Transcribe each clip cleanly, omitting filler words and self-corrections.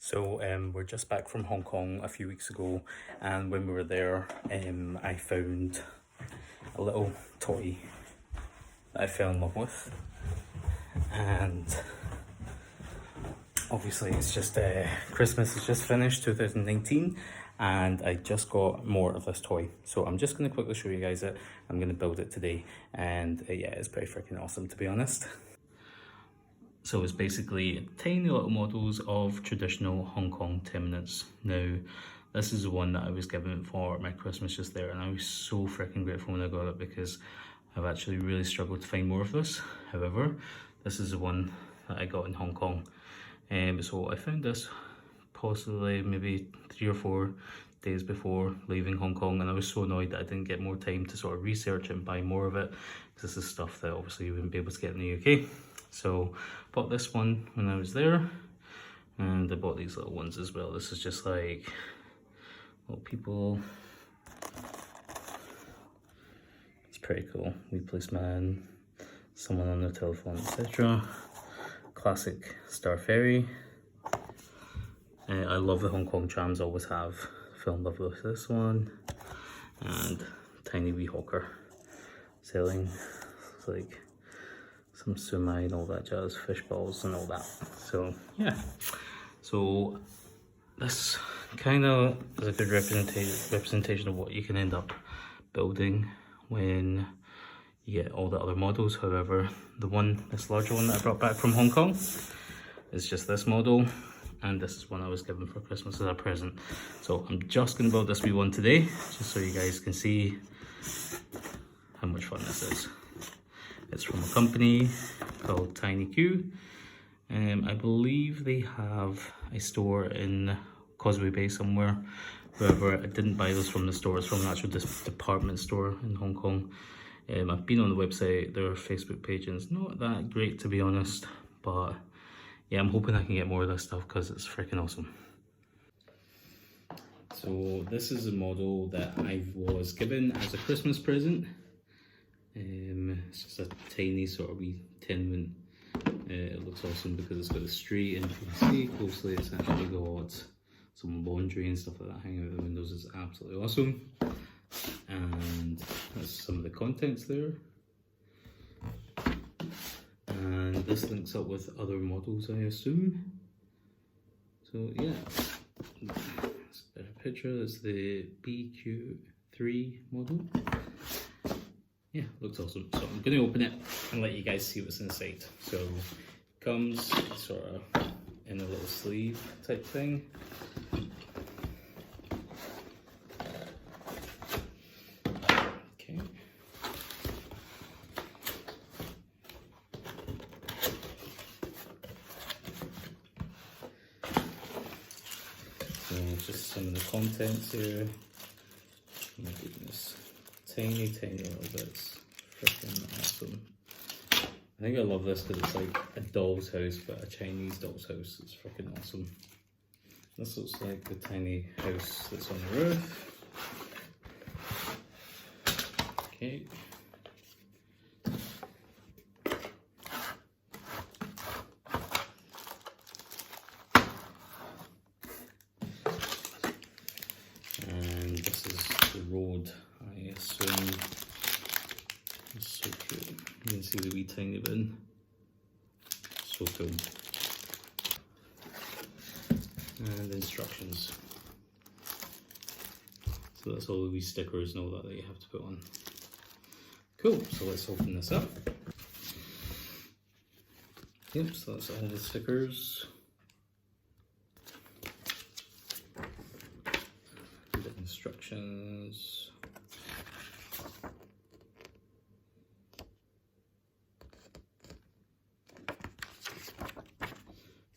So we're just back from Hong Kong a few weeks ago, and when we were there, I found a little toy that I fell in love with, and obviously it's just Christmas has just finished 2019, and I just got more of this toy. So I'm just going to quickly show you guys it. I'm going to build it today, and yeah, it's pretty freaking awesome, to be honest. So it's basically tiny little models of traditional Hong Kong tenements. Now, this is the one that I was given for my Christmas just there, and I was so freaking grateful when I got it because I've actually really struggled to find more of this. However, this is the one that I got in Hong Kong. So I found this possibly maybe 3 or 4 days before leaving Hong Kong, and I was so annoyed that I didn't get more time to sort of research and buy more of it, because this is stuff that obviously you wouldn't be able to get in the UK. So bought this one when I was there, and I bought these little ones as well. This is just like little people. It's pretty cool. Wee policeman, someone on their telephone, etc. Classic Star Ferry. I love the Hong Kong trams, always have. Fell in love with this one. And tiny wee hawker selling like some sumai and all that jazz, fish balls and all that. So yeah, so this kind of is a good representation of what you can end up building when you get all the other models. However, this larger one that I brought back from Hong Kong is just this model, and this is one I was given for Christmas as a present. So I'm just going to build this wee one today, just so you guys can see how much fun this is. It's from a company called Tiny Q. I believe they have a store in Causeway Bay somewhere. However, I didn't buy this from the store, it's from an actual department store in Hong Kong. I've been on the website, their Facebook page, and it's not that great, to be honest, but yeah, I'm hoping I can get more of this stuff because it's freaking awesome. So this is a model that I was given as a Christmas present. It's just a tiny sort of wee tenement. It looks awesome because it's got a street, and if you can see closely, it's actually got some laundry and stuff like that hanging out the windows. Is absolutely awesome. And that's some of the contents there. And this links up with other models, I assume. So yeah, it's a better picture. It's the BQ3 model. Yeah, looks awesome. So I'm going to open it and let you guys see what's inside. So it comes sort of in a little sleeve type thing. Okay. So just some of the contents here. Oh my goodness. Tiny little bits. Freaking awesome. I think I love this because it's like a doll's house, but a Chinese doll's house. It's freaking awesome. This looks like the tiny house that's on the roof. Okay. And this is the road, I assume. It's so cute. You can see the wee tiny bin. So cool. And instructions. So that's all the wee stickers and all that you have to put on. Cool, so let's open this up. Yep, so that's all the stickers. The instructions.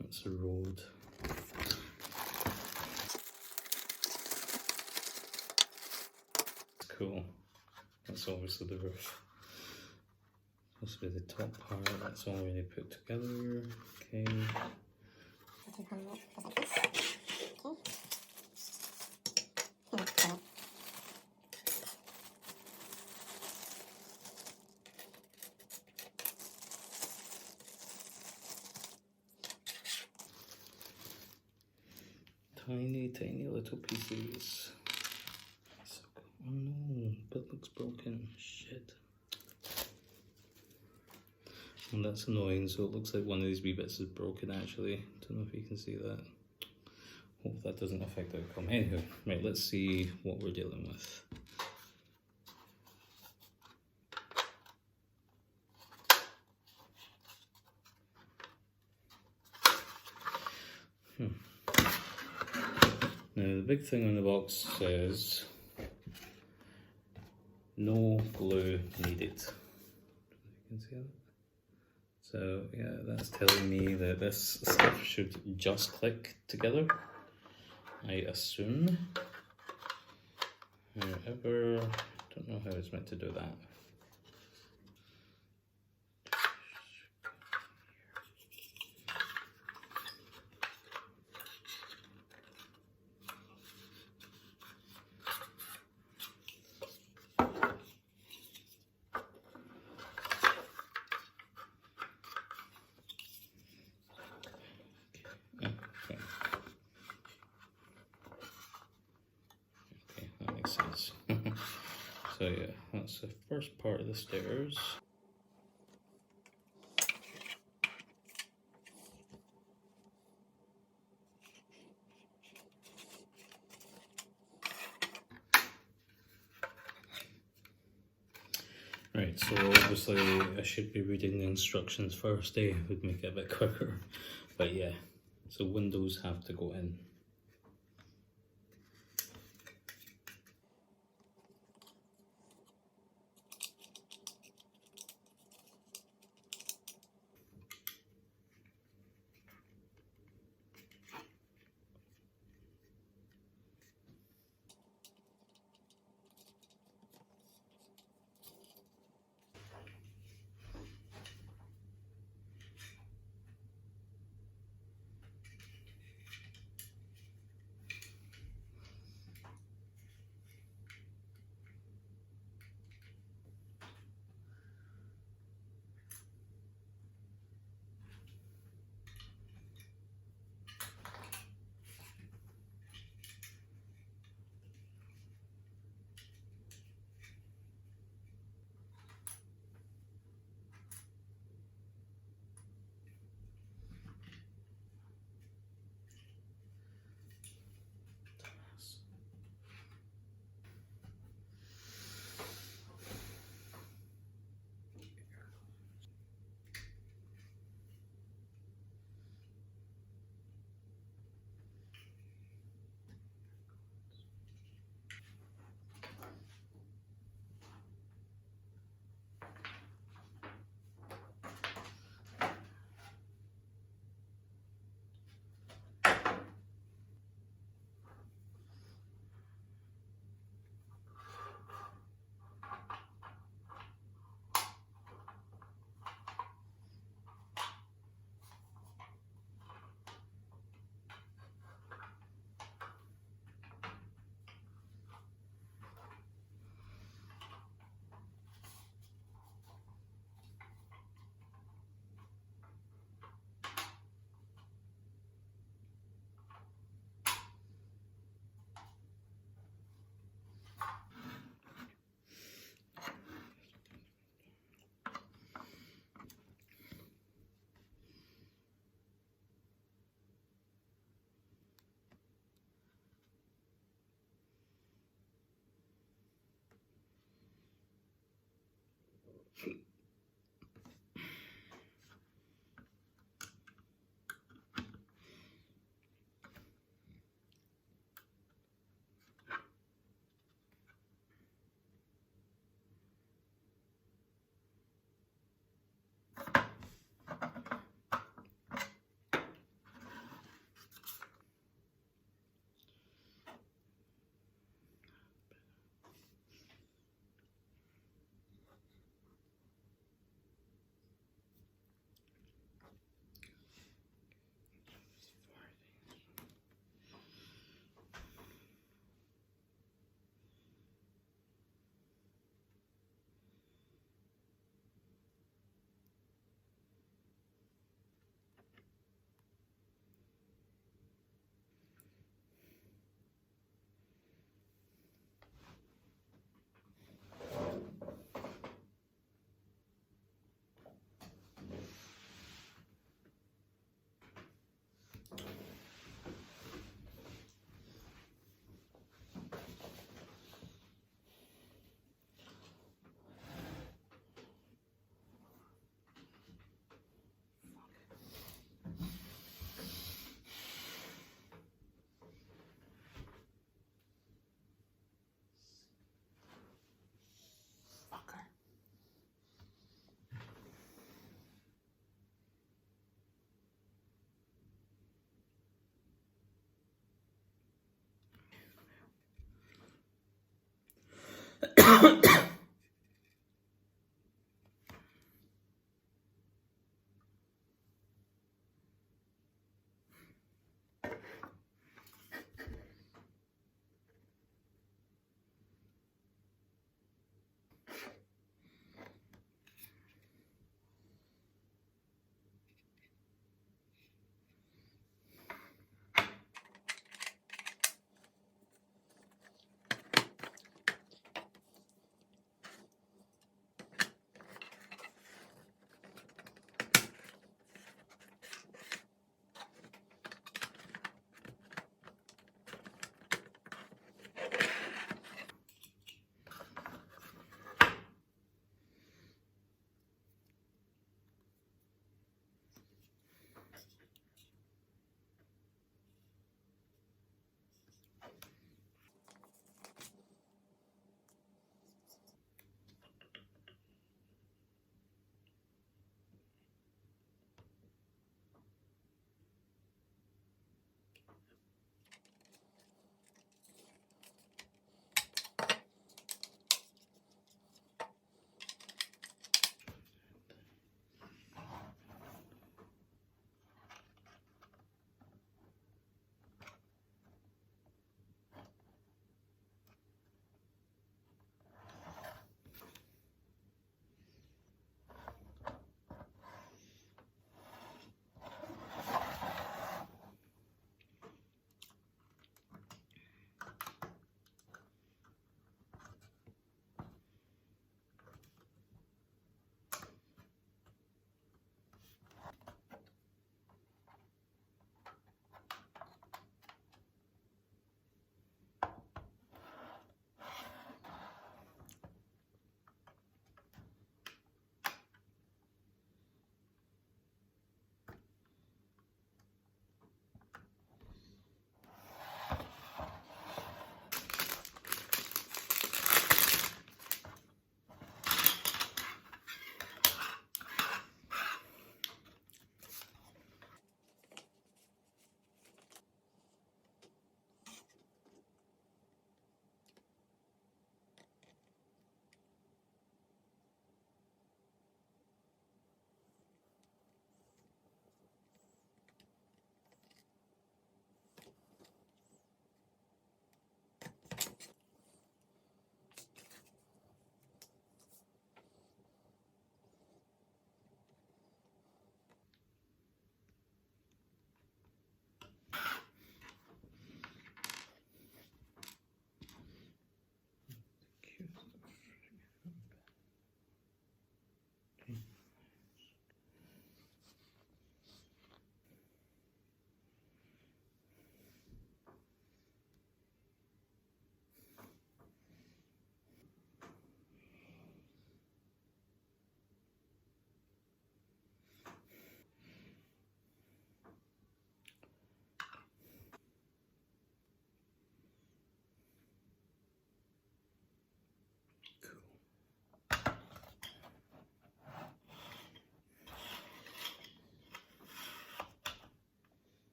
That's the road. Cool. That's obviously the roof. Supposed to be the top part. That's all really put together. Okay. Tiny, tiny little pieces. So cool. Oh no, but looks broken. Shit. And that's annoying, so it looks like one of these wee bits is broken actually. Don't know if you can see that. Hope that doesn't affect the outcome. Anyway, right, let's see what we're dealing with. Now the big thing on the box says no glue needed. You can see that. So yeah, that's telling me that this stuff should just click together, I assume. However, don't know how it's meant to do that. Okay. Okay, that makes sense. So yeah, that's the first part of the stairs. Right, so obviously I should be reading the instructions first, eh? Would make it a bit quicker. But yeah, so windows have to go in.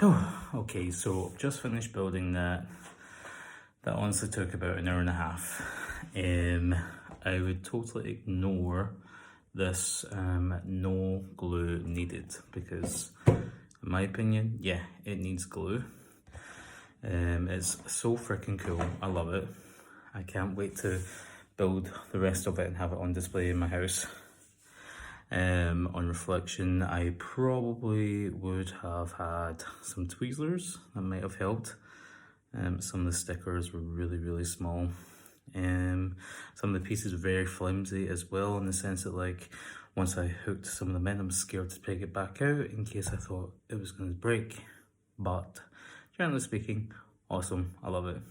Oh, okay, so I've just finished building that. That honestly took about an hour and a half. I would totally ignore this no glue needed, because in my opinion, yeah, it needs glue. It's so freaking cool. I love it. I can't wait to build the rest of it and have it on display in my house. On reflection, I probably would have had some tweezers that might have helped. Some of the stickers were really small. Some of the pieces are very flimsy as well, in the sense that, like, once I hooked some of them in, I'm scared to take it back out in case I thought it was going to break. But generally speaking, awesome. I love it.